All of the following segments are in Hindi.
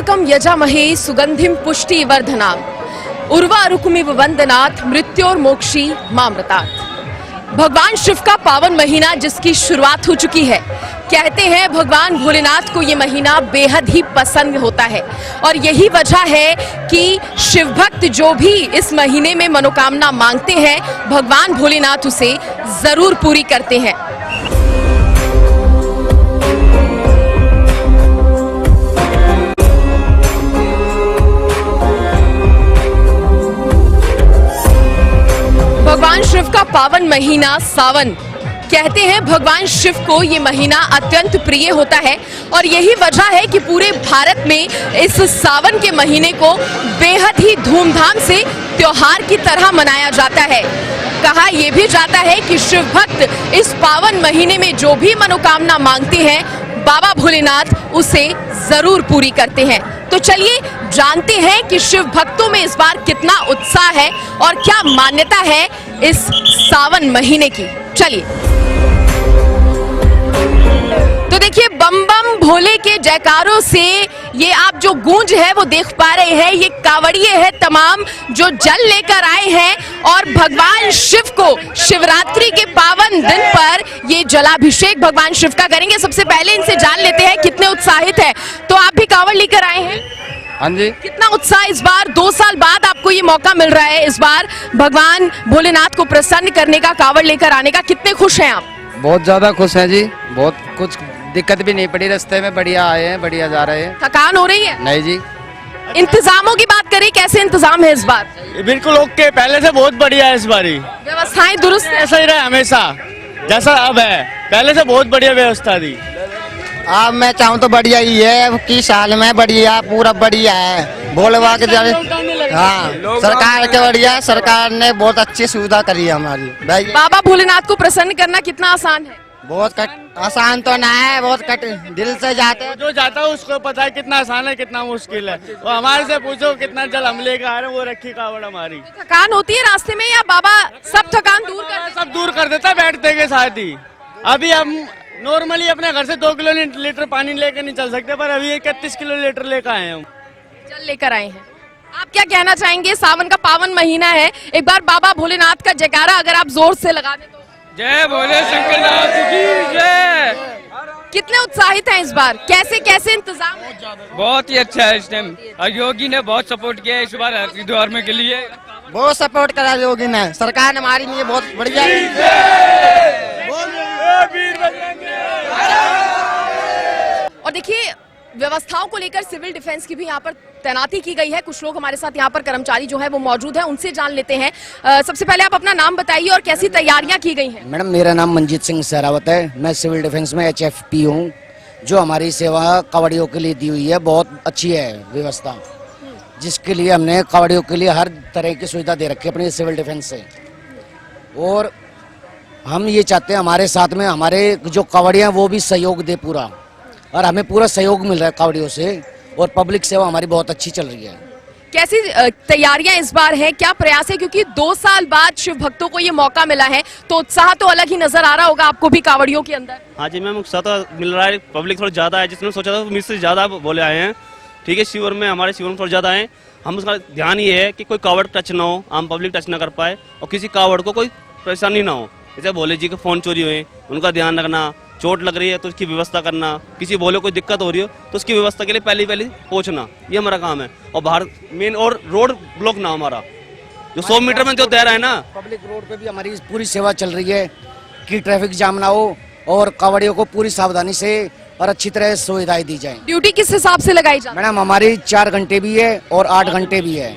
त्र्यंबकम यजामहे सुगंधिम पुष्टि वर्धनाम उर्वारुकमिव वंदनात् मृत्योर्मोक्षी मामृतात्। भगवान शिव का पावन महीना जिसकी शुरुआत हो चुकी है। कहते हैं भगवान भोलेनाथ को ये महीना बेहद ही पसंद होता है और यही वजह है कि शिव भक्त जो भी इस महीने में मनोकामना मांगते हैं भगवान भोलेनाथ उसे जरूर पूरी करते हैं। भगवान शिव का पावन महीना सावन। कहते हैं भगवान शिव को ये महीना अत्यंत प्रिय होता है और यही वजह है कि पूरे भारत में इस सावन के महीने को बेहद ही धूमधाम से त्योहार की तरह मनाया जाता है। कहा यह भी जाता है कि शिव भक्त इस पावन महीने में जो भी मनोकामना मांगते हैं बाबा भोलेनाथ उसे जरूर पूरी करते हैं। तो चलिए जानते हैं कि शिव भक्तों में इस बार कितना उत्साह है और क्या मान्यता है इस सावन महीने की। चलिए तो देखिए बम बम भोले के जयकारों से ये आप जो गूंज है वो देख पा रहे हैं। ये कावड़िए हैं तमाम जो जल लेकर आए हैं और भगवान शिव को शिवरात्रि के पावन दिन पर ये जलाभिषेक भगवान शिव का करेंगे। सबसे पहले इनसे जान लेते हैं कितने उत्साहित है। तो आप भी कावड़ लेकर आए हैं? हाँ जी। कितना उत्साह इस बार 2 साल बाद आपको ये मौका मिल रहा है इस बार भगवान भोलेनाथ को प्रसन्न करने का, कावड़ लेकर आने का। कितने खुश हैं आप? बहुत ज्यादा खुश हैं जी। बहुत कुछ दिक्कत भी नहीं पड़ी, रास्ते में बढ़िया आए हैं, बढ़िया जा रहे हैं। थकान हो रही है? नहीं जी। इंतजामों की बात करें, कैसे इंतजाम है इस बार? बिल्कुल ओके, पहले से बहुत बढ़िया है इस बारी। व्यवस्थाएं दुरुस्त है? ऐसा ही रहा हमेशा जैसा अब है, पहले से बहुत बढ़िया व्यवस्था थी। अब मैं चाहूँ तो बढ़िया ही है कि साल में बढ़िया पूरा बढ़िया है। भोलेबा के हाँ सरकार के बढ़िया, सरकार ने बहुत अच्छी सुविधा करी है हमारी। बाबा भोलेनाथ को प्रसन्न करना कितना आसान है? बहुत आसान तो ना है, बहुत दिल से जाते हैं। जो जाता है उसको पता है कितना आसान है कितना मुश्किल है। वो हमारे से पूछो कितना जल हम लेकर आ रहे हैं, वो रखी कावड़ हमारी। थकान होती है रास्ते में या बाबा सब थकान दूर कर? सब दूर कर देता है बैठते के साथ ही। अभी हम नॉर्मली अपने घर से 2 किलोलीटर पानी लेकर नहीं चल सकते, पर अभी 31 किलोलीटर लेकर आए हैं, हम जल लेकर आए हैं। आप क्या कहना चाहेंगे? सावन का पावन महीना है, एक बार बाबा भोलेनाथ का जयकारा अगर आप जोर से लगा दें तो। जय भोले शंकरनाथ की जय। कितने उत्साहित हैं इस बार? कैसे कैसे इंतजाम है? बहुत ही अच्छा है इस टाइम। योगी ने बहुत सपोर्ट किया है इस बार हरिद्वार में के लिए। बहुत सपोर्ट करा योगी ने, सरकार ने हमारी लिए बहुत बढ़िया। और देखिए व्यवस्थाओं को लेकर सिविल डिफेंस की भी यहाँ पर तैनाती की गई है। कुछ लोग हमारे साथ यहाँ पर कर्मचारी जो है वो मौजूद है, उनसे जान लेते हैं। सबसे पहले आप अपना नाम बताइए और कैसी तैयारियां की गई हैं? मैडम मेरा नाम मंजीत सिंह सहरावत है, मैं सिविल डिफेंस में HFP हूँ। जो हमारी सेवा कावड़ियों के लिए दी हुई है बहुत अच्छी है व्यवस्था, जिसके लिए हमने कावड़ियों के लिए हर तरह की सुविधा दे रखी है अपनी सिविल डिफेंस से। और हम ये चाहते हैं हमारे साथ में हमारे जो कावड़ियाँ वो भी सहयोग दे पूरा, और हमें पूरा सहयोग मिल रहा है कावड़ियों से और पब्लिक सेवा हमारी बहुत अच्छी चल रही है। कैसी तैयारियां इस बार है, क्या प्रयास है? क्योंकि 2 साल बाद शिव भक्तों को ये मौका मिला है तो उत्साह तो अलग ही नजर आ रहा होगा आपको भी कावड़ियों के अंदर। हाँ जी मैम, उत्साह तो मिल रहा है। पब्लिक थोड़ा ज्यादा है, जिसने सोचा था मुझसे ज्यादा बोले आए हैं। ठीक है, शिविर में हमारे शिविर में थोड़ा ज्यादा है। हम उसका ध्यान ये है कि कोई कावड़ टच ना हो, आम पब्लिक टच ना कर पाए और किसी कावड़ को कोई परेशानी ना हो। जैसे भोले जी के फोन चोरी हुए, उनका ध्यान रखना, चोट लग रही है तो उसकी व्यवस्था करना, किसी भोले को दिक्कत हो रही हो तो उसकी व्यवस्था के लिए पहले पहुंचना, ये हमारा काम है। और बाहर मेन और रोड ब्लॉक ना हमारा जो 100 मीटर में जो दायरा है ना, पब्लिक रोड पे भी हमारी पूरी सेवा चल रही है कि ट्रैफिक जाम ना हो और कावड़ियों को पूरी सावधानी से और अच्छी तरह सुविधाएं दी जाए। ड्यूटी किस हिसाब से लगाई जाए? मैडम हमारी 4 घंटे भी है और 8 घंटे भी है।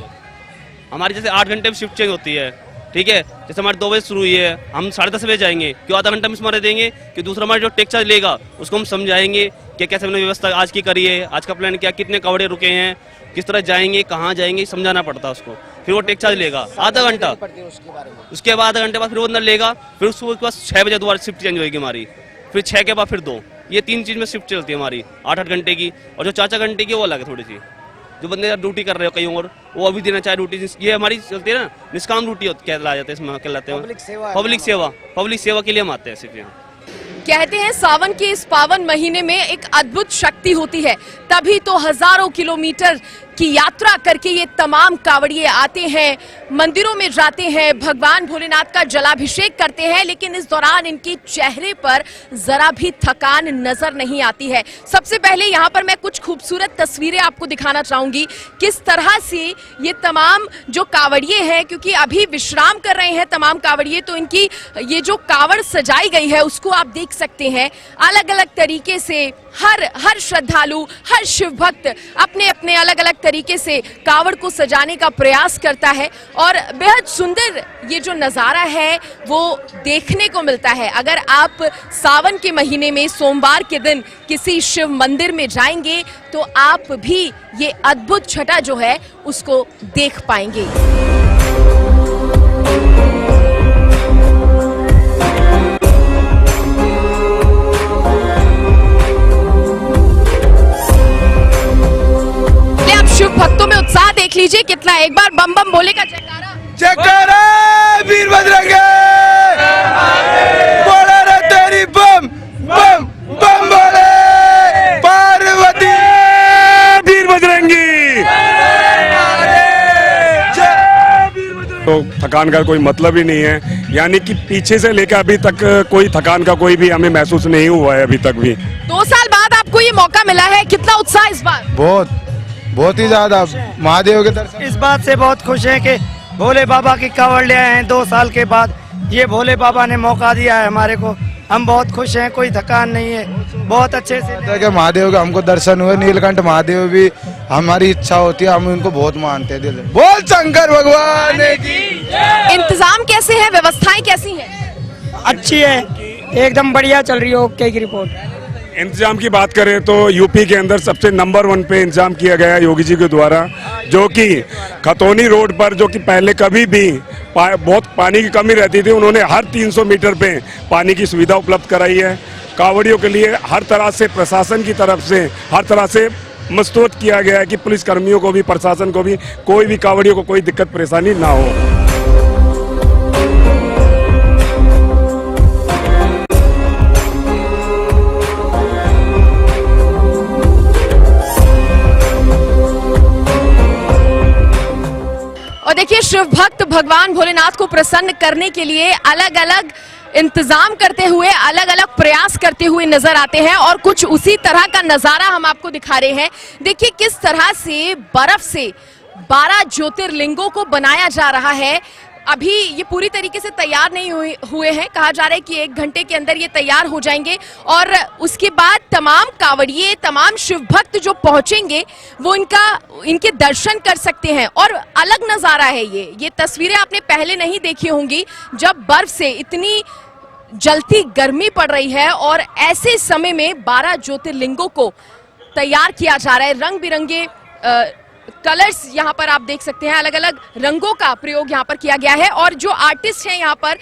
हमारी जैसे 8 घंटे में शिफ्ट चेंज होती है। ठीक है, जैसे हमारे 2 बजे शुरू हुई है, हम 10:30 बजे जाएंगे, क्यों आधा घंटा मिस मारे देंगे कि दूसरा हमारा जो टेक चार्ज लेगा उसको हम समझाएंगे कि कैसे हमने व्यवस्था आज की करी है, आज का प्लान क्या, कितने कावड़े रुके हैं, किस तरह जाएंगे, कहाँ जाएंगे, समझाना पड़ता है उसको। फिर वो टेक चार्ज लेगा आधा घंटा, उसके बाद आधा घंटे बाद फिर वो अंदर लेगा, फिर उसके बाद 6 बजे दोबारा शिफ्ट चेंज होगी हमारी, फिर 6 के बाद फिर 2, ये 3 चीज में शिफ्ट चलती है हमारी 8-8 घंटे की। और जो 4-4 घंटे की वो अलग है थोड़ी सी, जो बंदे ड्यूटी कर रहे हो कहीं और वो अभी देना चाहे ड्यूटी, ये हमारी चलती है ना, निष्काम ड्यूटी कहलाते हैं, इसमें कहलाते हैं पब्लिक सेवा के लिए हम आते हैं सिर्फ यहाँ। कहते हैं सावन के इस पावन महीने में एक अद्भुत शक्ति होती है, तभी तो हजारों किलोमीटर की यात्रा करके ये तमाम कांवड़िए आते हैं, मंदिरों में जाते हैं, भगवान भोलेनाथ का जलाभिषेक करते हैं, लेकिन इस दौरान इनके चेहरे पर जरा भी थकान नजर नहीं आती है। सबसे पहले यहाँ पर मैं कुछ खूबसूरत तस्वीरें आपको दिखाना चाहूंगी, किस तरह से ये तमाम जो कांवड़िए हैं, क्योंकि अभी विश्राम कर रहे हैं तमाम कांवड़िए, तो इनकी ये जो कांवड़ सजाई गई है उसको आप देख सकते हैं। अलग अलग तरीके से हर श्रद्धालु, हर शिव भक्त अपने अपने अलग अलग तरीके से कावड़ को सजाने का प्रयास करता है और बेहद सुंदर ये जो नज़ारा है वो देखने को मिलता है। अगर आप सावन के महीने में सोमवार के दिन किसी शिव मंदिर में जाएंगे तो आप भी ये अद्भुत छटा जो है उसको देख पाएंगे। शिव भक्तों में उत्साह देख लीजिए कितना, एक बार बम बम बोले का जयकारा। जयकारा वीर बजरंगी, बोले रे तेरी बम बम बम बोले पार्वती, वीर बजरंगी। तो थकान का कोई मतलब ही नहीं है, यानी कि पीछे से लेकर अभी तक कोई थकान का कोई भी हमें महसूस नहीं हुआ है अभी तक भी। 2 साल बाद आपको ये मौका मिला है, कितना उत्साह इस बार? बहुत ही ज्यादा महादेव के दर्शन। इस बात से बहुत खुश हैं कि भोले बाबा की कांवड़ ले आए हैं 2 साल के बाद, ये भोले बाबा ने मौका दिया है हमारे को, हम बहुत खुश हैं, कोई थकान नहीं है, बहुत अच्छे से महादेव के हमको दर्शन हुए। नीलकंठ महादेव भी हमारी इच्छा होती है, हम उनको बहुत मानते हैं दिल। बोल शंकर भगवान की। इंतजाम कैसे है, व्यवस्थाएं कैसी हैं? अच्छी है, एकदम बढ़िया चल रही है। ओके की रिपोर्ट। इंतजाम की बात करें तो यूपी के अंदर सबसे नंबर 1 पे इंतजाम किया गया योगी जी के द्वारा, जो कि खतौनी रोड पर, जो कि पहले कभी भी बहुत पानी की कमी रहती थी, उन्होंने हर 300 मीटर पे पानी की सुविधा उपलब्ध कराई है। कांवड़ियों के लिए हर तरह से प्रशासन की तरफ से हर तरह से मस्तूद किया गया है कि पुलिस कर्मियों को भी, प्रशासन को भी, कोई भी कांवड़ियों को कोई दिक्कत परेशानी ना हो। और देखिए शिव भक्त भगवान भोलेनाथ को प्रसन्न करने के लिए अलग अलग इंतजाम करते हुए, अलग अलग प्रयास करते हुए नजर आते हैं और कुछ उसी तरह का नजारा हम आपको दिखा रहे हैं। देखिए किस तरह से बर्फ से 12 ज्योतिर्लिंगों को बनाया जा रहा है। अभी ये पूरी तरीके से तैयार नहीं हुए हैं, कहा जा रहा है कि 1 घंटे के अंदर ये तैयार हो जाएंगे और उसके बाद तमाम कांवड़िए, तमाम शिव भक्त जो पहुंचेंगे वो इनके दर्शन कर सकते हैं। और अलग नज़ारा है ये तस्वीरें आपने पहले नहीं देखी होंगी, जब बर्फ से इतनी जलती गर्मी पड़ रही है और ऐसे समय में 12 ज्योतिर्लिंगों को तैयार किया जा रहा है। रंग बिरंगे कलर्स यहाँ पर आप देख सकते हैं, अलग अलग रंगों का प्रयोग यहाँ पर किया गया है और जो आर्टिस्ट हैं यहाँ पर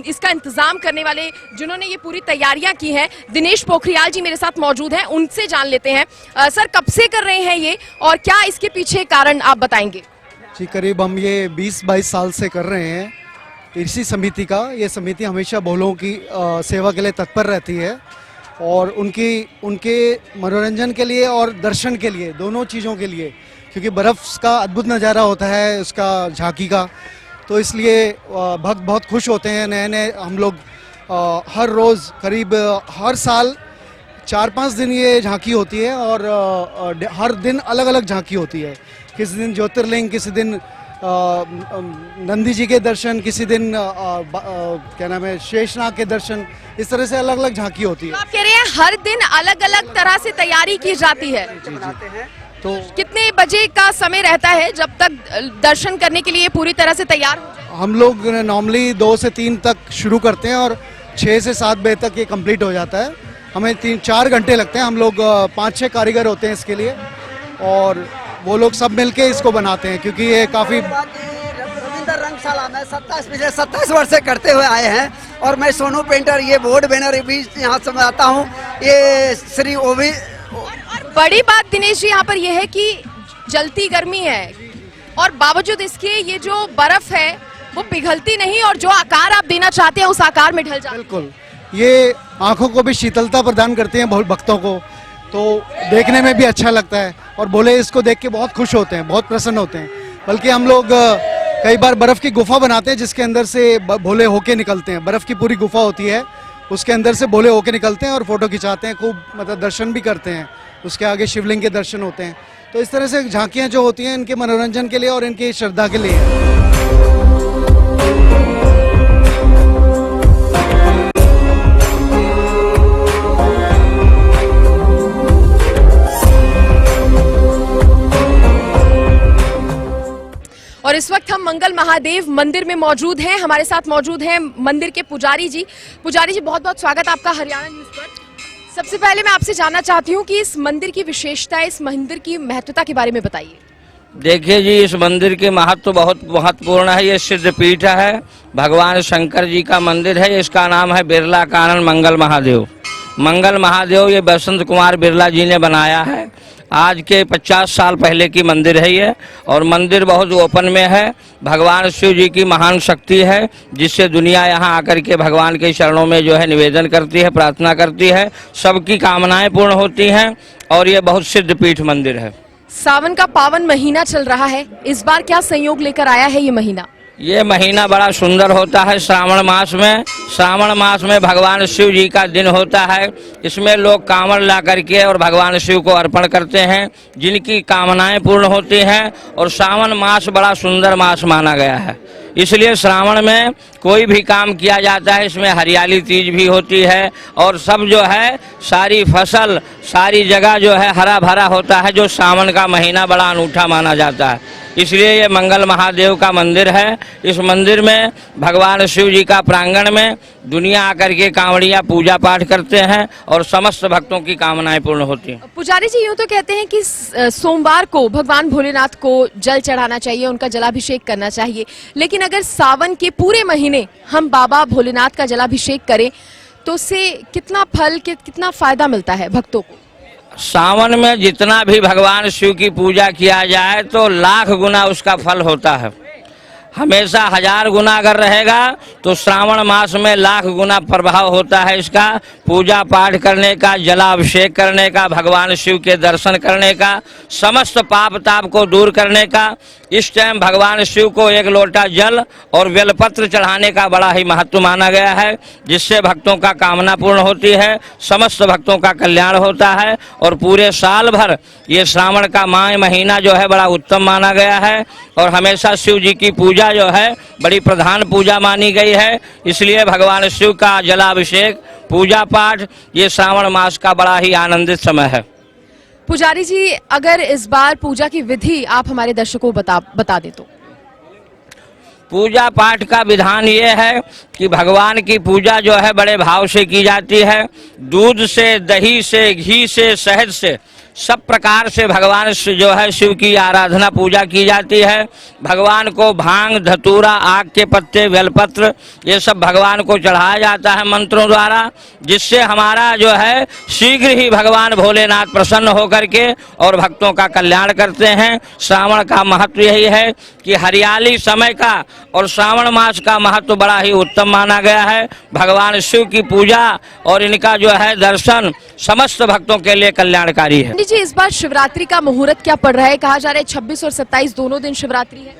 इसका इंतजाम करने वाले, जिन्होंने ये पूरी तैयारियां की हैं, दिनेश पोखरियाल जी मेरे साथ मौजूद हैं, उनसे जान लेते हैं। सर कब से कर रहे हैं ये और क्या इसके पीछे कारण आप बताएंगे? जी करीब हम ये 20-22 साल से कर रहे हैं इसी समिति का। ये समिति हमेशा भोलों की सेवा के लिए तत्पर रहती है और उनके मनोरंजन के लिए और दर्शन के लिए, दोनों चीज़ों के लिए, क्योंकि बर्फ़ का अद्भुत नज़ारा होता है उसका झांकी का, तो इसलिए भक्त बहुत खुश होते हैं। नए हम लोग हर रोज़ करीब हर साल 4-5 दिन ये झांकी होती है और हर दिन अलग अलग झांकी होती है। किसी दिन ज्योतिर्लिंग, किसी दिन नंदी जी के दर्शन, किसी दिन क्या नाम है शेषनाग के दर्शन, इस तरह से अलग अलग झांकी होती है। तो आप कह रहे हैं हर दिन अलग अलग तरह से तैयारी की जाती है। तो कितने बजे का समय रहता है जब तक दर्शन करने के लिए पूरी तरह से तैयार हो जाए? हम लोग नॉर्मली 2 से 3 तक शुरू करते हैं और 6 से 7 बजे तक ये कंप्लीट हो जाता है। हमें 3-4 घंटे लगते हैं। हम लोग 5-6 कारीगर होते हैं इसके लिए और वो लोग सब मिलके इसको बनाते हैं, क्योंकि ये काफी रविंद्र रंगशाला में 27 वर्ष से करते हुए आए हैं और मैं सोनू पेंटर, ये बोर्ड बैनर भी यहाँ से आता हूँ। ये श्री ओवी बड़ी बात दिनेश जी यहाँ पर यह है कि जलती गर्मी है और बावजूद इसके ये जो बर्फ है वो पिघलती नहीं और जो आकार आप देना चाहते हैं उस आकार में ढल जाती है। बिल्कुल ये आंखों को भी शीतलता प्रदान करते हैं बहुत भक्तों को, तो देखने में भी अच्छा लगता है। और भोले इसको देख के बहुत खुश होते हैं, बहुत प्रसन्न होते हैं। बल्कि हम लोग कई बार बर्फ़ की गुफा बनाते हैं जिसके अंदर से भोले होके निकलते हैं। बर्फ़ की पूरी गुफा होती है, उसके अंदर से भोले होके निकलते हैं और फ़ोटो खिंचाते हैं, खूब मतलब दर्शन भी करते हैं। उसके आगे शिवलिंग के दर्शन होते हैं। तो इस तरह से झांकियाँ जो होती हैं इनके मनोरंजन के लिए और इनकी श्रद्धा के लिए है। और इस वक्त हम मंगल महादेव मंदिर में मौजूद हैं। हमारे साथ मौजूद हैं मंदिर के पुजारी जी। पुजारी जी, बहुत बहुत स्वागत आपका हरियाणा न्यूज़ पर। सबसे पहले मैं आपसे जानना चाहती हूँ कि इस मंदिर की विशेषता, इस मंदिर की महत्वता के बारे में बताइए। देखिए जी, इस मंदिर के महत्व बहुत महत्वपूर्ण है। ये सिद्ध पीठ है, भगवान शंकर जी का मंदिर है। इसका नाम है बिरला कानन मंगल महादेव। मंगल महादेव ये बसंत कुमार बिरला जी ने बनाया है। आज के 50 साल पहले की मंदिर है ये, और मंदिर बहुत ओपन में है। भगवान शिव जी की महान शक्ति है जिससे दुनिया यहाँ आकर के भगवान के चरणों में जो है निवेदन करती है, प्रार्थना करती है, सबकी कामनाएं पूर्ण होती हैं। और ये बहुत सिद्ध पीठ मंदिर है। सावन का पावन महीना चल रहा है, इस बार क्या संयोग लेकर आया है ये महीना? ये महीना बड़ा सुंदर होता है। श्रावण मास में भगवान शिव जी का दिन होता है। इसमें लोग कांवड़ ला करके और भगवान शिव को अर्पण करते हैं, जिनकी कामनाएं पूर्ण होती हैं। और श्रावण मास बड़ा सुंदर मास माना गया है, इसलिए श्रावण में कोई भी काम किया जाता है। इसमें हरियाली तीज भी होती है और सब जो है सारी फसल, सारी जगह जो है हरा भरा होता है, जो श्रावण का महीना बड़ा अनूठा माना जाता है। इसलिए ये मंगल महादेव का मंदिर है। इस मंदिर में भगवान शिव जी का प्रांगण में दुनिया आकर के कांवड़िया पूजा पाठ करते हैं और समस्त भक्तों की कामनाएं पूर्ण होती हैं। पुजारी जी, यूँ तो कहते हैं कि सोमवार को भगवान भोलेनाथ को जल चढ़ाना चाहिए, उनका जलाभिषेक करना चाहिए। लेकिन अगर सावन के पूरे महीने हम बाबा भोलेनाथ का जलाभिषेक करें तो उससे कितना फल, कितना फायदा मिलता है भक्तों को? सावन में जितना भी भगवान शिव की पूजा किया जाए तो लाख गुना उसका फल होता है। हमेशा 1000 गुना अगर रहेगा तो श्रावण मास में लाख गुना प्रभाव होता है इसका। पूजा पाठ करने का, जलाभिषेक करने का, भगवान शिव के दर्शन करने का, समस्त पाप ताप को दूर करने का। इस टाइम भगवान शिव को 1 लोटा जल और बेलपत्र चढ़ाने का बड़ा ही महत्व माना गया है, जिससे भक्तों का कामना पूर्ण होती है, समस्त भक्तों का कल्याण होता है। और पूरे साल भर ये श्रावण का महीना जो है बड़ा उत्तम माना गया है। और हमेशा शिव जी की पूजा जो है बड़ी प्रधान पूजा मानी गई है। इसलिए भगवान शिव का जलाभिषेक, पूजा पाठ ये श्रावण मास का बड़ा ही आनंदित समय है। पुजारी जी, अगर इस बार पूजा की विधि आप हमारे दर्शकों को बता दे तो। पूजा पाठ का विधान ये है कि भगवान की पूजा जो है बड़े भाव से की जाती है। दूध से, दही से, घी से, शहद से, सब प्रकार से भगवान जो है शिव की आराधना पूजा की जाती है। भगवान को भांग, धतूरा, आग के पत्ते, बेलपत्र ये सब भगवान को चढ़ाया जाता है मंत्रों द्वारा, जिससे हमारा जो है शीघ्र ही भगवान भोलेनाथ प्रसन्न होकर के और भक्तों का कल्याण करते हैं। श्रावण का महत्व यही है कि हरियाली समय का और श्रावण मास का महत्व बड़ा ही उत्तम माना गया है। भगवान शिव की पूजा और इनका जो है दर्शन समस्त भक्तों के लिए कल्याणकारी है। जी, इस बार शिवरात्रि का मुहूर्त क्या पड़ रहा है? कहा जा रहा है 26 और 27 दोनों दिन शिवरात्रि है।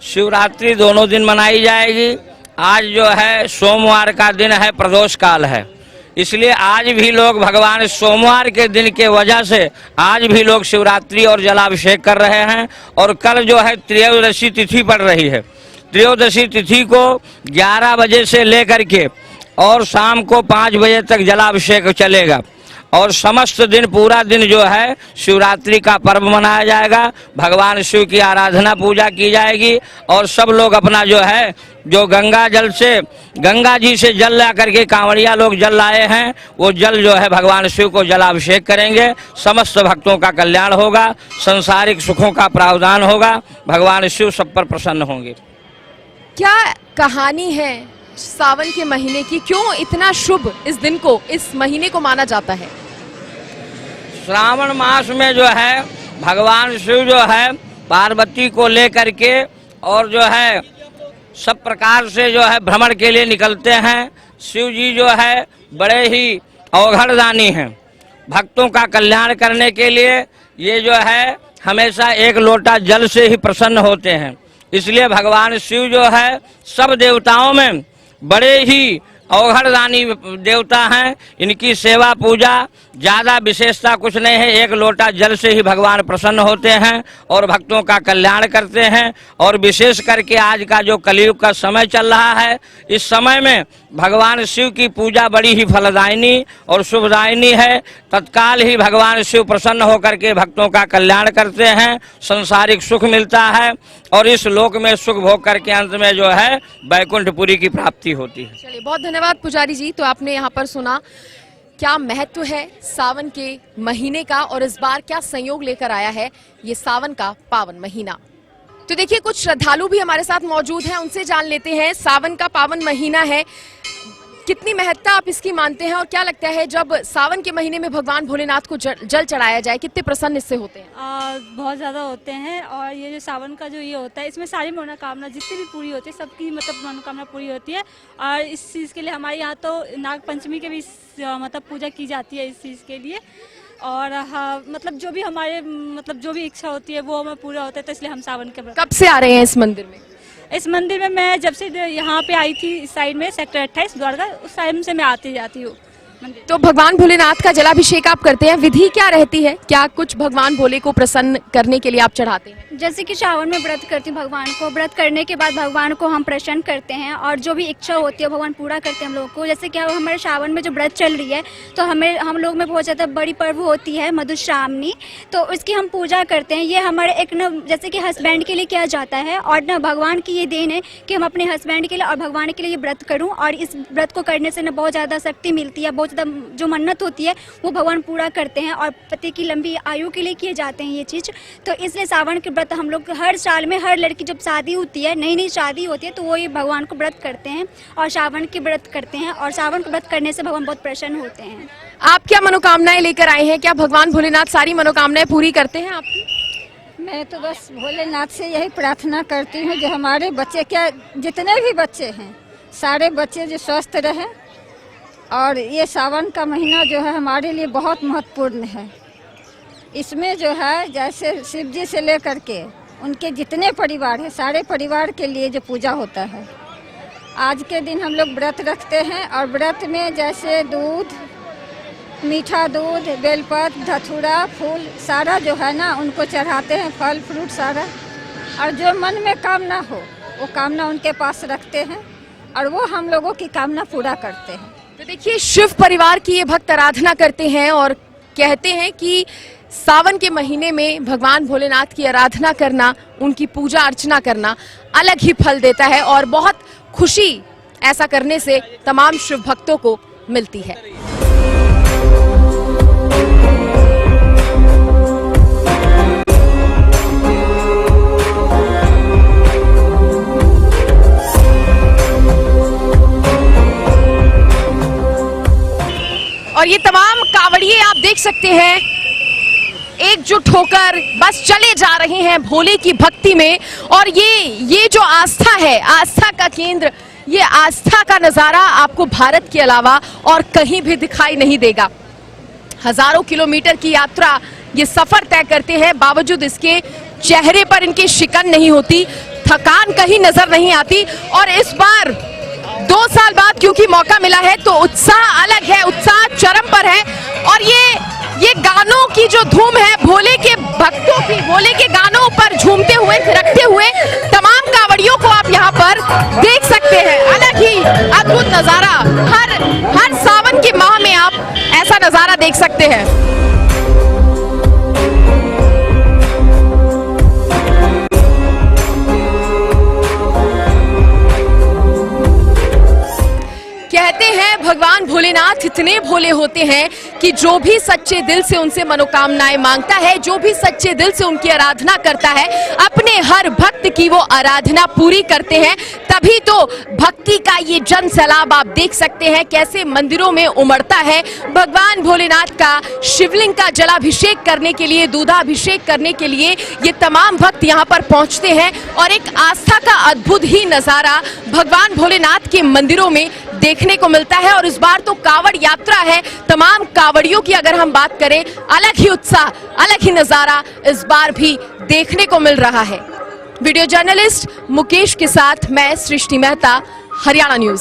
शिवरात्रि दोनों दिन मनाई जाएगी। आज जो है सोमवार का दिन है, प्रदोष काल है, इसलिए आज भी लोग भगवान सोमवार के दिन के वजह से आज भी लोग शिवरात्रि और जलाभिषेक कर रहे हैं। और कल जो है त्रयोदशी तिथि पड़ रही है। त्रयोदशी तिथि को 11 बजे से लेकर के और शाम को 5 बजे तक जलाभिषेक चलेगा। और समस्त दिन, पूरा दिन जो है शिवरात्रि का पर्व मनाया जाएगा। भगवान शिव की आराधना पूजा की जाएगी और सब लोग अपना जो है जो गंगा जी से जल ला करके कांवड़िया लोग जल लाए हैं, वो जल जो है भगवान शिव को जलाभिषेक करेंगे। समस्त भक्तों का कल्याण होगा, संसारिक सुखों का प्रावधान होगा, भगवान शिव सब पर प्रसन्न होंगे। क्या कहानी है सावन के महीने की? क्यों इतना शुभ इस दिन को, इस महीने को माना जाता है? श्रावण मास में जो है भगवान शिव जो है पार्वती को लेकर के और जो है सब प्रकार से जो है भ्रमण के लिए निकलते हैं। शिव जी जो है बड़े ही अवघड़दानी हैं। भक्तों का कल्याण करने के लिए ये जो है हमेशा एक लोटा जल से ही प्रसन्न होते हैं। इसलिए भगवान शिव जो है सब देवताओं में बड़े ही अवघड़दानी देवता हैं। इनकी सेवा पूजा ज़्यादा विशेषता कुछ नहीं है, एक लोटा जल से ही भगवान प्रसन्न होते हैं और भक्तों का कल्याण करते हैं। और विशेष करके आज का जो कलयुग का समय चल रहा है, इस समय में भगवान शिव की पूजा बड़ी ही फलदायिनी और शुभदायिनी है। तत्काल ही भगवान शिव प्रसन्न होकर के भक्तों का कल्याण करते हैं, सांसारिक सुख मिलता है और इस लोक में सुख भोग करके अंत में जो है वैकुंठपुरी की प्राप्ति होती है। चलिए, बहुत धन्यवाद पुजारी जी। तो आपने यहाँ पर सुना क्या महत्व है सावन के महीने का और इस बार क्या संयोग लेकर आया है ये सावन का पावन महीना। तो देखिए, कुछ श्रद्धालु भी हमारे साथ मौजूद हैं, उनसे जान लेते हैं सावन का पावन महीना है, कितनी महत्ता आप इसकी मानते हैं और क्या लगता है जब सावन के महीने में भगवान भोलेनाथ को जल चढ़ाया जाए कितने प्रसन्न इससे होते हैं? बहुत ज़्यादा होते हैं। और ये जो सावन का जो ये होता है, इसमें सारी मनोकामना जितनी भी पूरी होती है, सबकी मतलब मनोकामना पूरी होती है। और इस चीज़ के लिए हमारे यहाँ तो नाग पंचमी के भी मतलब पूजा की जाती है इस चीज़ के लिए। और हाँ, मतलब जो भी हमारे मतलब जो भी इच्छा होती है वो हमें पूरा होता है। तो इसलिए हम सावन के कब से आ रहे हैं इस मंदिर में? इस मंदिर में मैं जब से यहाँ पे आई थी इस साइड में सेक्टर 28 द्वारका, उस टाइम से मैं आती जाती हूँ। तो भगवान भोलेनाथ का जलाभिषेक आप करते हैं, विधि क्या रहती है? क्या कुछ भगवान भोले को प्रसन्न करने के लिए आप चढ़ाते हैं? जैसे कि सावन में व्रत करती हूँ भगवान को, व्रत करने के बाद भगवान को हम प्रसन्न करते हैं और जो भी इच्छा होती है भगवान पूरा करते हैं हम लोगों को। जैसे कि हमारे सावन में जो व्रत चल रही है तो हम लोग में बहुत ज़्यादा बड़ी पर्व होती है मधुश्रावणी, तो उसकी हम पूजा करते हैं। ये हमारे एक न जैसे कि हस्बैंड के लिए किया जाता है और न भगवान की ये देन है कि हम अपने हस्बैंड के लिए और भगवान के लिए ये व्रत करूँ। और इस व्रत को करने से न बहुत ज़्यादा शक्ति मिलती है, बहुत ज़्यादा जो मन्नत होती है वो भगवान पूरा करते हैं और पति की लंबी आयु के लिए किए जाते हैं ये चीज़। तो इसलिए सावन के व्रत हम लोग हर साल में, हर लड़की जब शादी होती है, नई नई शादी होती है, तो वो ये भगवान को व्रत करते हैं और सावन के व्रत करते हैं। और सावन के व्रत करने से भगवान बहुत प्रसन्न होते हैं। आप क्या मनोकामनाएं लेकर आए हैं? क्या भगवान भोलेनाथ सारी मनोकामनाएं पूरी करते हैं आपकी? मैं तो बस भोलेनाथ से यही प्रार्थना करती हूँ जो हमारे बच्चे, क्या जितने भी बच्चे हैं सारे बच्चे जो स्वस्थ रहें। और ये सावन का महीना जो है हमारे लिए बहुत महत्वपूर्ण है। इसमें जो है जैसे शिव जी से लेकर के उनके जितने परिवार हैं सारे परिवार के लिए जो पूजा होता है। आज के दिन हम लोग व्रत रखते हैं और व्रत में जैसे दूध, मीठा दूध, बेलपत्र, धतूरा, फूल सारा जो है ना उनको चढ़ाते हैं, फल फ्रूट सारा। और जो मन में कामना हो वो कामना उनके पास रखते हैं और वो हम लोगों की कामना पूरा करते हैं। तो देखिए, शिव परिवार की ये भक्त आराधना करते हैं और कहते हैं कि सावन के महीने में भगवान भोलेनाथ की आराधना करना, उनकी पूजा अर्चना करना अलग ही फल देता है और बहुत खुशी ऐसा करने से तमाम शिव भक्तों को मिलती है। और ये तमाम कावड़िए आप देख सकते हैं एकजुट होकर बस चले जा रहे हैं भोले की भक्ति में। और ये जो आस्था है, आस्था का केंद्र, ये आस्था का नजारा आपको भारत के अलावा और कहीं भी दिखाई नहीं देगा। हजारों किलोमीटर की यात्रा ये सफर तय करते हैं, बावजूद इसके चेहरे पर इनकी शिकन नहीं होती, थकान कहीं नजर नहीं आती। और इस बार 2 साल बाद क्योंकि मौका मिला है तो उत्साह अलग है, उत्साह चरम पर है। और ये गानों की जो धूम है, भोले के भक्तों की, भोले के गानों पर झूमते हुए, थिरकते हुए तमाम कावड़ियों को आप यहाँ पर देख सकते हैं। अलग ही अद्भुत नजारा, हर सावन के माह में आप ऐसा नजारा देख सकते हैं। कहते हैं भगवान भोलेनाथ इतने भोले होते हैं कि जो भी सच्चे दिल से उनसे मनोकामनाएं मांगता है, जो भी सच्चे दिल से उनकी आराधना करता है, अपने हर भक्त की वो आराधना पूरी करते हैं। तभी तो भक्ति का ये जन सैलाब आप देख सकते हैं कैसे मंदिरों में उमड़ता है। भगवान भोलेनाथ का शिवलिंग का जलाभिषेक करने के लिए, दूधाभिषेक करने के लिए ये तमाम भक्त यहाँ पर पहुँचते हैं और एक आस्था का अद्भुत ही नजारा भगवान भोलेनाथ के मंदिरों में देखने को मिलता है। और इस बार तो कावड़ यात्रा है, तमाम कावड़ियों की अगर हम बात करें, अलग ही उत्साह, अलग ही नजारा इस बार भी देखने को मिल रहा है। वीडियो जर्नलिस्ट मुकेश के साथ मैं सृष्टि मेहता, हरियाणा न्यूज।